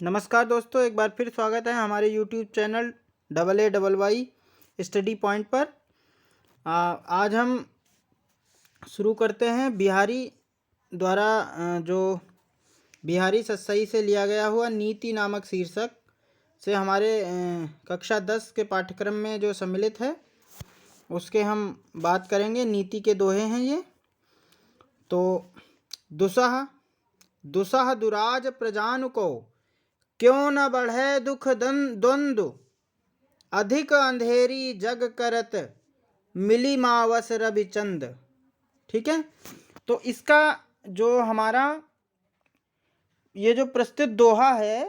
नमस्कार दोस्तों, एक बार फिर स्वागत है हमारे YouTube channel AAYY study point पर। आज हम शुरू करते हैं बिहारी द्वारा जो बिहारी सत्सई से लिया गया हुआ नीति नामक शीर्षक से हमारे कक्षा 10 के पाठ्यक्रम में जो सम्मिलित है उसके हम बात करेंगे। नीति के दोहे हैं ये। तो दुसह दुसह दुराज प्रजान को क्यों न बढ़े दुख द्वंद्व, अधिक अंधेरी जग करत मिली मावस रवि चंद। ठीक है, तो इसका जो हमारा ये जो प्रस्तुत दोहा है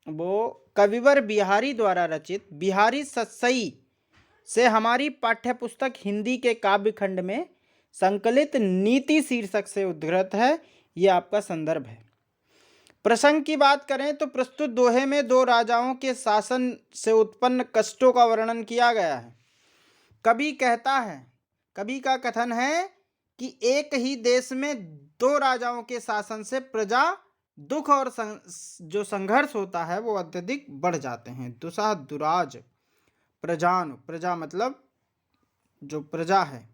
वो कविवर बिहारी द्वारा रचित बिहारी सत्सई से हमारी पाठ्यपुस्तक हिंदी के काव्य खंड में संकलित नीति शीर्षक से उद्धृत है। ये आपका संदर्भ है। प्रसंग की बात करें तो प्रस्तुत दोहे में दो राजाओं के शासन से उत्पन्न कष्टों का वर्णन किया गया है। कवि का कथन है कि एक ही देश में दो राजाओं के शासन से प्रजा दुख और जो संघर्ष होता है वो अत्यधिक बढ़ जाते हैं। दुसह दुराज प्रजान, प्रजा मतलब जो प्रजा है,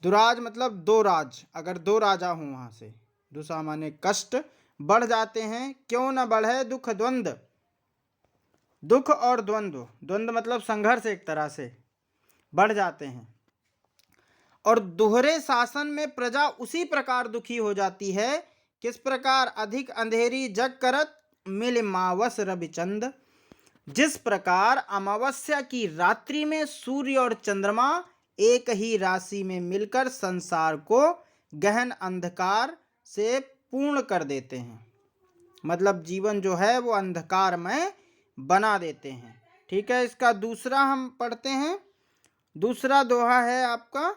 दुराज मतलब दो राज, अगर दो राजा हों वहां से, दुसह माने कष्ट, बढ़ जाते हैं। क्यों न बढ़े दुख द्वंद्व, दुख और द्वंद्व, द्वंद्व मतलब संघर्ष, एक तरह से बढ़ जाते हैं। और दोहरे शासन में प्रजा उसी प्रकार दुखी हो जाती है, किस प्रकार? अधिक अंधेरी जग करत मिल मावस रवि चंद, जिस प्रकार अमावस्या की रात्रि में सूर्य और चंद्रमा एक ही राशि में मिलकर संसार को गहन अंधकार से पूर्ण कर देते हैं। मतलब जीवन जो है वो अंधकार में बना देते हैं। ठीक है, इसका दूसरा हम पढ़ते हैं। दूसरा दोहा है आपका,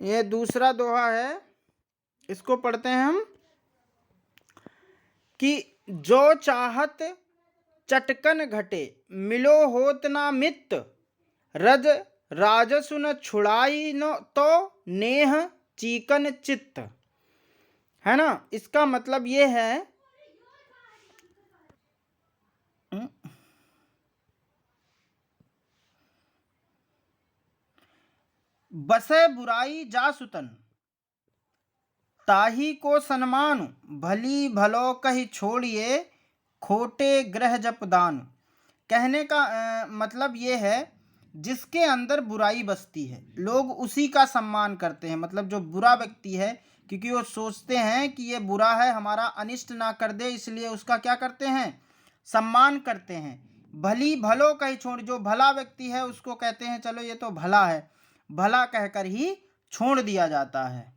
ये दूसरा दोहा है, इसको पढ़ते हैं हम कि जो चाहत चटकन घटे मिलो होत ना मित्त, रज राजसु न छुड़ाई न तो नेह चीकन चित्त। है ना, इसका मतलब ये है बसे बुराई जासुतन ताही को सन्मान, भली भलो कही छोड़िए खोटे ग्रह जप दान। कहने का मतलब ये है जिसके अंदर बुराई बसती है लोग उसी का सम्मान करते हैं। मतलब जो बुरा व्यक्ति है, क्योंकि वो सोचते हैं कि ये बुरा है, हमारा अनिष्ट ना कर दे, इसलिए उसका क्या करते हैं? सम्मान करते हैं। भली भलो कही छोड़, जो भला व्यक्ति है उसको कहते हैं चलो ये तो भला है, भला कहकर ही छोड़ दिया जाता है।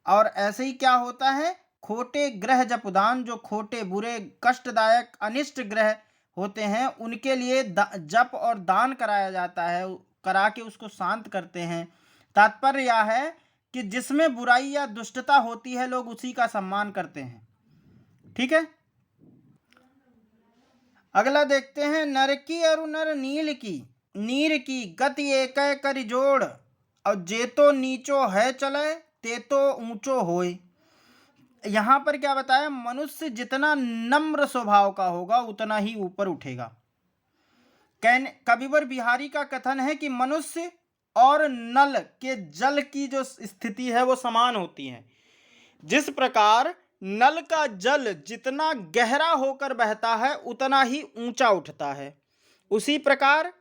और ऐसे ही क्या होता है? खोटे ग्रह जपदान, जो खोटे बुरे कष्टदायक अनिष्ट ग्रह होते हैं उनके लिए जप और दान कराया जाता है, करा के उसको शांत करते हैं। तात्पर्य यह है कि जिसमें बुराई या दुष्टता होती है लोग उसी का सम्मान करते हैं। ठीक है, अगला देखते हैं। नर की अरु नर नीर की गति एक कर जोड़, और जेतो नीचो है चले तेतो ऊंचो होए। यहां पर क्या बताया? मनुष्य जितना नम्र स्वभाव का होगा उतना ही ऊपर उठेगा। कविवर बिहारी का कथन है कि मनुष्य और नल के जल की जो स्थिति है वो समान होती है। जिस प्रकार नल का जल जितना गहरा होकर बहता है उतना ही ऊंचा उठता है, उसी प्रकार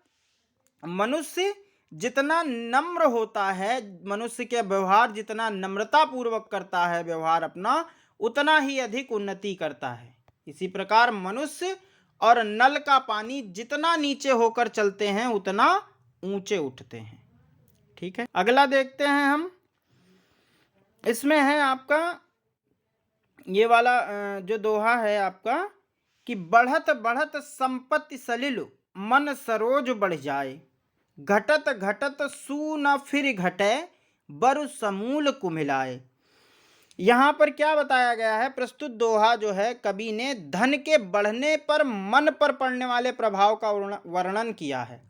मनुष्य जितना नम्र होता है, मनुष्य के व्यवहार जितना नम्रता पूर्वक करता है व्यवहार अपना, उतना ही अधिक उन्नति करता है। इसी प्रकार मनुष्य और नल का पानी जितना नीचे होकर चलते हैं उतना ऊंचे उठते हैं। ठीक है, अगला देखते हैं हम। इसमें है आपका ये वाला जो दोहा है आपका कि बढ़त बढ़त संपत्ति सलिल मन सरोज बढ़ जाए, घटत घटत सू न फिर घटे बरु समूल कुमिलाए। यहां पर क्या बताया गया है? प्रस्तुत दोहा जो है कवि ने धन के बढ़ने पर मन पर पड़ने वाले प्रभाव का वर्णन किया है।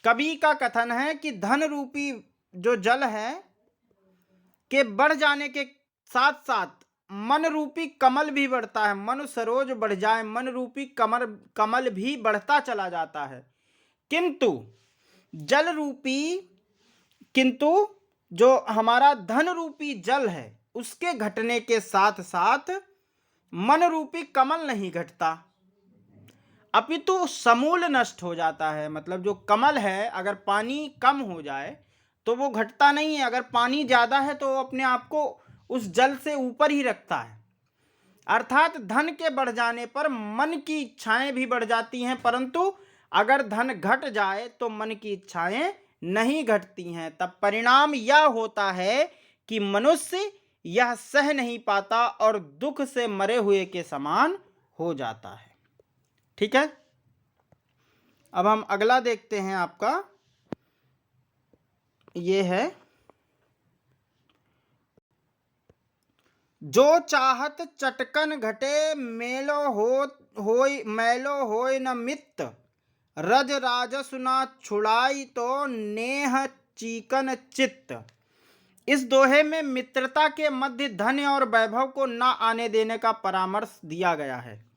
कवि का कथन है कि धन रूपी जो जल है के बढ़ जाने के साथ साथ मन रूपी कमल भी बढ़ता है, मनु सरोज बढ़ जाए, मन रूपी कमल भी बढ़ता चला जाता है। किंतु जल रूपी किंतु जो हमारा धन रूपी जल है उसके घटने के साथ साथ मन रूपी कमल नहीं घटता, अपितु समूल नष्ट हो जाता है। मतलब जो कमल है अगर पानी कम हो जाए तो वो घटता नहीं है, अगर पानी ज़्यादा है तो वो अपने आप को उस जल से ऊपर ही रखता है। अर्थात धन के बढ़ जाने पर मन की इच्छाएं भी बढ़ जाती हैं, परंतु अगर धन घट जाए तो मन की इच्छाएं नहीं घटती हैं। तब परिणाम यह होता है कि मनुष्य यह सह नहीं पाता और दुख से मरे हुए के समान हो जाता है। ठीक है, अब हम अगला देखते हैं। आपका ये है, जो चाहत चटकन घटे मैलो होय न मित्त, रज राजसु न छुड़ाई तो नेह चीकन चित्त। इस दोहे में मित्रता के मध्य धन और वैभव को न आने देने का परामर्श दिया गया है।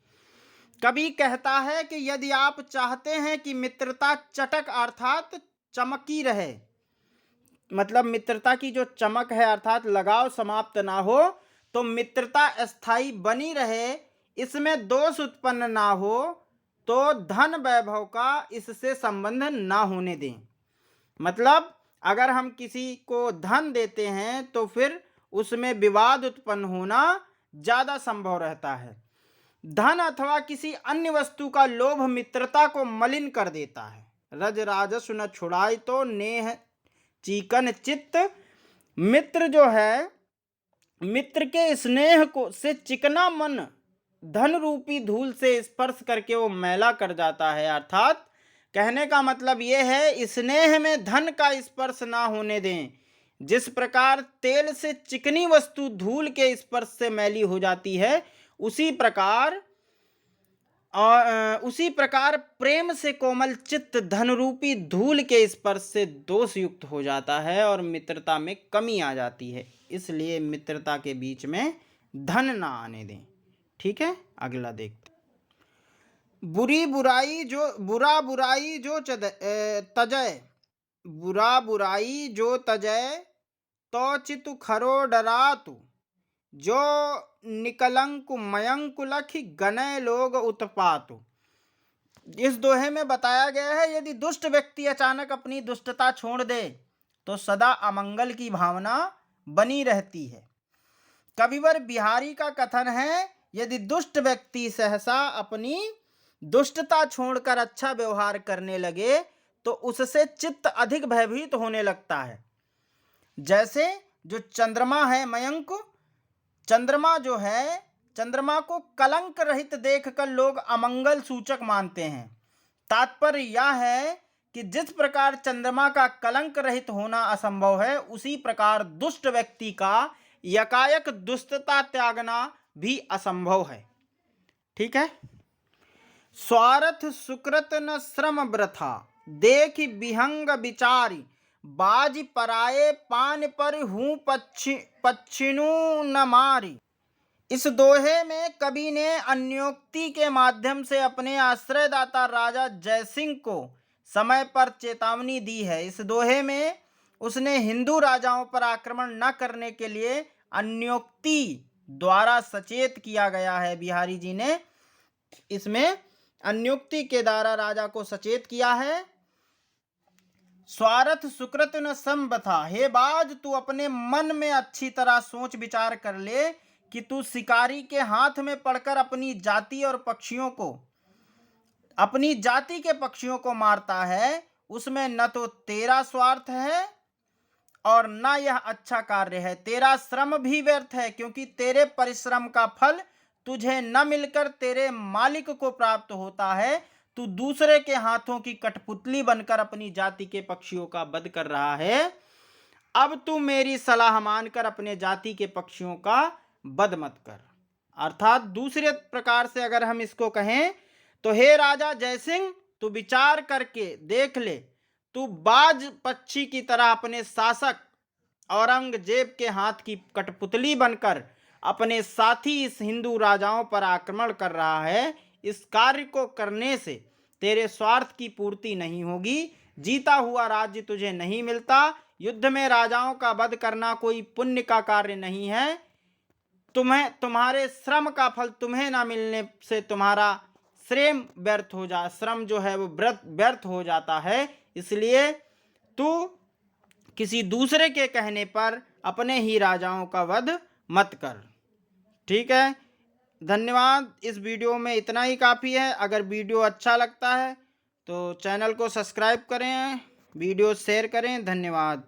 कवि कहता है कि यदि आप चाहते हैं कि मित्रता चटक अर्थात चमकी रहे, मतलब मित्रता की जो चमक है अर्थात लगाव समाप्त ना हो, तो मित्रता स्थायी बनी रहे, इसमें दोष उत्पन्न ना हो, तो धन वैभव का इससे संबंध ना होने दें। मतलब अगर हम किसी को धन देते हैं तो फिर उसमें विवाद उत्पन्न होना ज़्यादा संभव रहता है। धन अथवा किसी अन्य वस्तु का लोभ मित्रता को मलिन कर देता है। रज राजस्व न छुड़ाई तो नेह चीकन चित्त। मित्र जो है, मित्र के स्नेह को से चिकना मन धन रूपी धूल से स्पर्श करके वो मैला कर जाता है। अर्थात कहने का मतलब ये है, स्नेह में धन का स्पर्श ना होने दें। जिस प्रकार तेल से चिकनी वस्तु धूल के स्पर्श से मैली हो जाती है, उसी प्रकार प्रेम से कोमल चित्त धन रूपी धूल के स्पर्श से दोष युक्त हो जाता है और मित्रता में कमी आ जाती है। इसलिए मित्रता के बीच में धन ना आने दें। ठीक है, अगला देखते। बुरा बुराई जो तजय तो चितु खरो डरातु, जो निकलंकु मयंकु लखि गनय लोग उत्पातु। इस दोहे में बताया गया है, यदि दुष्ट व्यक्ति अचानक अपनी दुष्टता छोड़ दे तो सदा अमंगल की भावना बनी रहती है। कविवर बिहारी का कथन है, यदि दुष्ट व्यक्ति सहसा अपनी दुष्टता छोड़कर अच्छा व्यवहार करने लगे तो उससे चित्त अधिक भयभीत होने लगता है। जैसे जो चंद्रमा है मयंक, चंद्रमा जो है, चंद्रमा को कलंक रहित देखकर लोग अमंगल सूचक मानते हैं। तात्पर्य यह है कि जिस प्रकार चंद्रमा का कलंक रहित होना असंभव है, उसी प्रकार दुष्ट व्यक्ति का यकायक दुष्टता त्यागना भी असंभव है। ठीक है। स्वार्थ सुकृत न श्रम वृथा, देख विहंग विचारी, बाज पराये पान पर हूँ पच्छिनु न मारी। इस दोहे में कवि ने अन्योक्ति के माध्यम से अपने आश्रयदाता राजा जयसिंह को समय पर चेतावनी दी है। इस दोहे में उसने हिंदू राजाओं पर आक्रमण न करने के लिए अन्योक्ति द्वारा सचेत किया गया है। बिहारी जी ने इसमें अन्योक्ति के द्वारा राजा को सचेत किया है। स्वार्थ सुकृत न संबथा, हे बाज तू अपने मन में अच्छी तरह सोच विचार कर ले कि तू शिकारी के हाथ में पड़कर अपनी जाति के पक्षियों को मारता है, उसमें न तो तेरा स्वार्थ है और न यह अच्छा कार्य है। तेरा श्रम भी व्यर्थ है, क्योंकि तेरे परिश्रम का फल तुझे न मिलकर तेरे मालिक को प्राप्त होता है। तू दूसरे के हाथों की कठपुतली बनकर अपनी जाति के पक्षियों का वध कर रहा है। अब तू मेरी सलाह मानकर अपने जाति के पक्षियों का वध मत कर। अर्थात दूसरे प्रकार से अगर हम इसको कहें तो हे राजा जयसिंह, तू विचार करके देख ले, तू बाज पक्षी की तरह अपने शासक औरंगजेब के हाथ की कठपुतली बनकर अपने साथी इस हिंदू राजाओं पर आक्रमण कर रहा है, इस कार्य को करने से तेरे स्वार्थ की पूर्ति नहीं होगी, जीता हुआ राज्य तुझे नहीं मिलता। युद्ध में राजाओं का वध करना कोई पुण्य का कार्य नहीं है। तुम्हारे श्रम का फल तुम्हें ना मिलने से तुम्हारा श्रम जो है वो व्यर्थ हो जाता है। इसलिए तू किसी दूसरे के कहने पर अपने ही राजाओं का वध मत कर। ठीक है, धन्यवाद। इस वीडियो में इतना ही काफ़ी है। अगर वीडियो अच्छा लगता है तो चैनल को सब्सक्राइब करें, वीडियो शेयर करें। धन्यवाद।